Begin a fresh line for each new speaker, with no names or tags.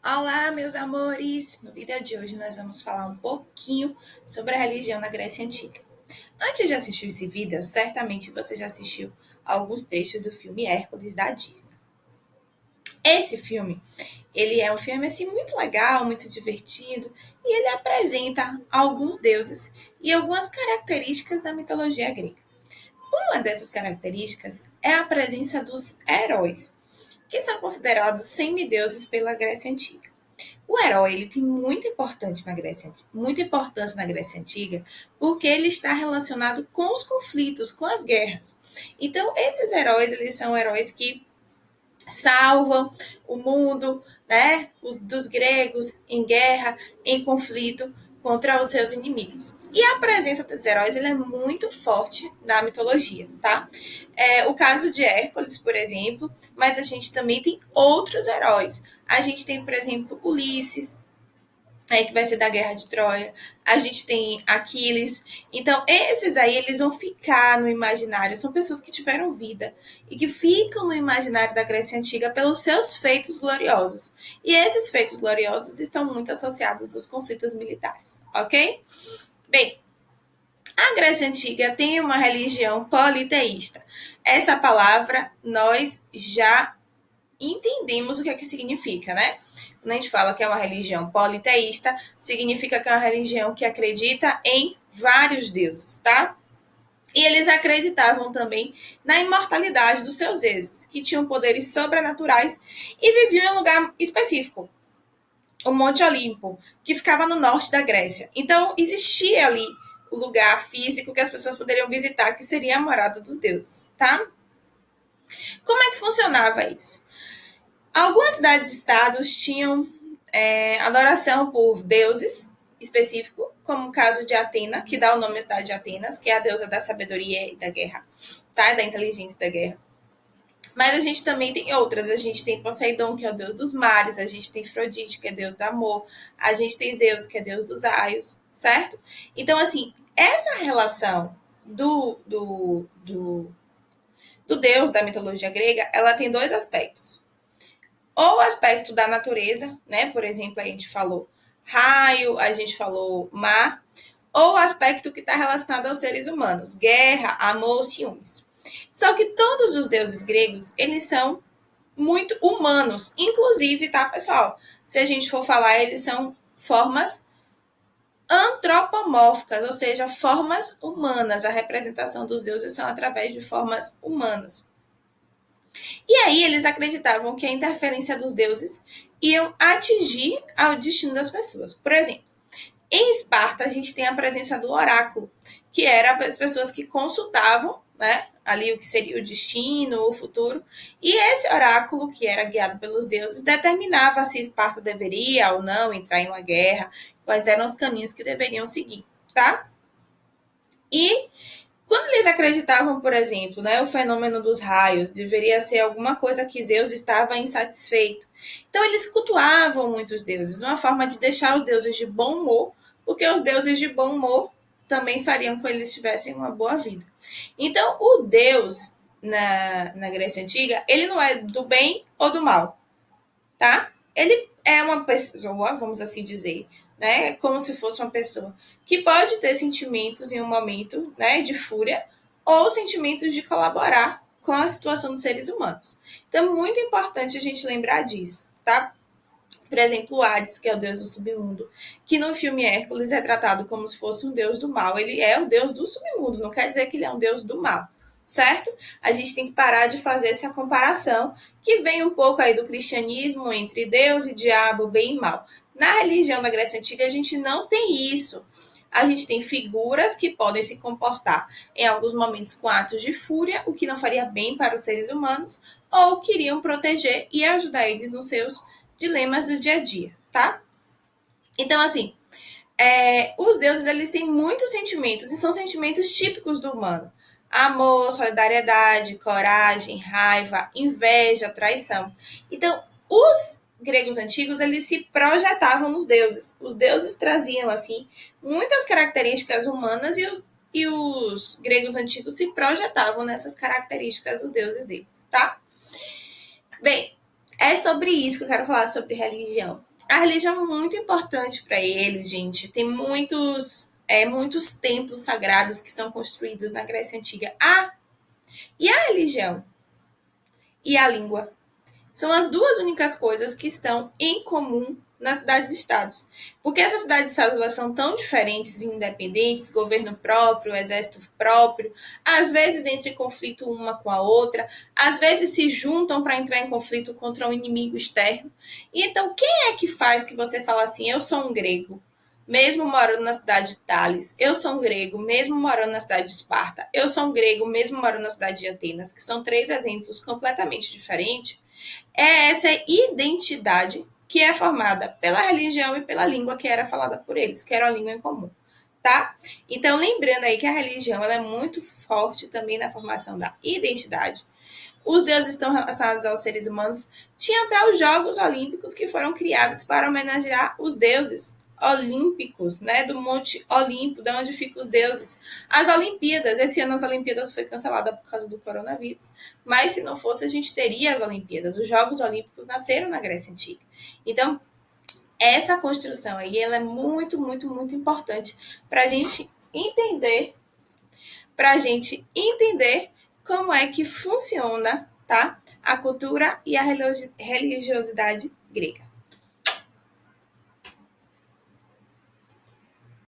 Olá, meus amores! No vídeo de hoje nós vamos falar um pouquinho sobre a religião na Grécia Antiga. Antes de assistir esse vídeo, certamente você já assistiu alguns trechos do filme Hércules da Disney. Esse filme, ele é um filme assim muito legal, muito divertido, e ele apresenta alguns deuses e algumas características da mitologia grega. Uma dessas características é a presença dos heróis, que são considerados semideuses pela Grécia Antiga. O herói ele tem muita importância na Grécia Antiga, porque ele está relacionado com os conflitos, com as guerras. Então, esses heróis, eles são heróis que salvam o mundo, né, dos gregos em guerra, em conflito contra os seus inimigos. E a presença desses heróis ele é muito forte na mitologia, tá? O caso de Hércules, por exemplo, mas a gente também tem outros heróis. A gente tem, por exemplo, Ulisses, que vai ser da Guerra de Troia. A gente tem Aquiles. Então, esses aí, eles vão ficar no imaginário. São pessoas que tiveram vida e que ficam no imaginário da Grécia Antiga pelos seus feitos gloriosos. E esses feitos gloriosos estão muito associados aos conflitos militares, ok? Bem, a Grécia Antiga tem uma religião politeísta. Essa palavra nós já entendemos o que é que significa, né? Quando a gente fala que é uma religião politeísta, significa que é uma religião que acredita em vários deuses, tá? E eles acreditavam também na imortalidade dos seus deuses, que tinham poderes sobrenaturais e viviam em um lugar específico, o Monte Olimpo, que ficava no norte da Grécia. Então, existia ali o lugar físico que as pessoas poderiam visitar, que seria a morada dos deuses, tá? Como é que funcionava isso? Algumas cidades-estados tinham adoração por deuses específicos, como o caso de Atena, que dá o nome à cidade de Atenas, que é a deusa da sabedoria e da guerra, tá? Da inteligência e da guerra. Mas a gente também tem outras. A gente tem Poseidon, que é o deus dos mares. A gente tem Afrodite, que é deus do amor. A gente tem Zeus, que é deus dos raios, certo? Então, assim, essa relação do deus da mitologia grega, ela tem dois aspectos. Ou o aspecto da natureza, né? Por exemplo, a gente falou raio, a gente falou mar, ou o aspecto que está relacionado aos seres humanos, guerra, amor, ciúmes. Só que todos os deuses gregos, eles são muito humanos, inclusive, tá, pessoal? Se a gente for falar, eles são formas antropomórficas, ou seja, formas humanas. A representação dos deuses são através de formas humanas. E aí eles acreditavam que a interferência dos deuses iam atingir o destino das pessoas. Por exemplo, em Esparta a gente tem a presença do oráculo, que era as pessoas que consultavam, né, ali o que seria o destino, o futuro, e esse oráculo, que era guiado pelos deuses, determinava se Esparta deveria ou não entrar em uma guerra, quais eram os caminhos que deveriam seguir, tá? E quando eles acreditavam, por exemplo, né, o fenômeno dos raios deveria ser alguma coisa que Zeus estava insatisfeito. Então eles cultuavam muitos deuses, uma forma de deixar os deuses de bom humor, porque os deuses de bom humor também fariam com que eles tivessem uma boa vida. Então o Deus na Grécia Antiga, ele não é do bem ou do mal, tá? Ele é uma pessoa, vamos assim dizer, né? Como se fosse uma pessoa que pode ter sentimentos em um momento, né, de fúria ou sentimentos de colaborar com a situação dos seres humanos. Então, é muito importante a gente lembrar disso, tá? Por exemplo, o Hades, que é o deus do submundo, que no filme Hércules é tratado como se fosse um deus do mal. Ele é o deus do submundo, não quer dizer que ele é um deus do mal, certo? A gente tem que parar de fazer essa comparação, que vem um pouco aí do cristianismo entre Deus e diabo, bem e mal. Na religião da Grécia Antiga, a gente não tem isso. A gente tem figuras que podem se comportar em alguns momentos com atos de fúria, o que não faria bem para os seres humanos, ou queriam proteger e ajudar eles nos seus dilemas do dia a dia, tá? Então, assim, os deuses, eles têm muitos sentimentos, e são sentimentos típicos do humano. Amor, solidariedade, coragem, raiva, inveja, traição. Então, os gregos antigos, eles se projetavam nos deuses. Os deuses traziam, assim, muitas características humanas e os gregos antigos se projetavam nessas características dos deuses deles, tá? Bem, é sobre isso que eu quero falar sobre religião. A religião é muito importante para eles, gente. Tem muitos templos sagrados que são construídos na Grécia Antiga. E a religião e a língua são as duas únicas coisas que estão em comum nas cidades-estados. Porque essas cidades-estados elas são tão diferentes e independentes, governo próprio, exército próprio, às vezes entre em conflito uma com a outra, às vezes se juntam para entrar em conflito contra um inimigo externo. E então, quem é que faz que você fala assim, eu sou um grego, mesmo morando na cidade de Tales, eu sou um grego, mesmo morando na cidade de Esparta, eu sou um grego, mesmo morando na cidade de Atenas, que são três exemplos completamente diferentes, é essa identidade que é formada pela religião e pela língua que era falada por eles, que era a língua em comum, tá? Então, lembrando aí que a religião ela é muito forte também na formação da identidade. Os deuses estão relacionados aos seres humanos. Tinha até os Jogos Olímpicos que foram criados para homenagear os deuses olímpicos, né, do Monte Olimpo, de onde ficam os deuses. As Olimpíadas, esse ano as Olimpíadas foi cancelada por causa do coronavírus, mas se não fosse a gente teria as Olimpíadas. Os Jogos Olímpicos nasceram na Grécia Antiga. Então, essa construção aí, ela é muito, muito, muito importante para a gente entender como é que funciona, tá? A cultura e a religiosidade grega.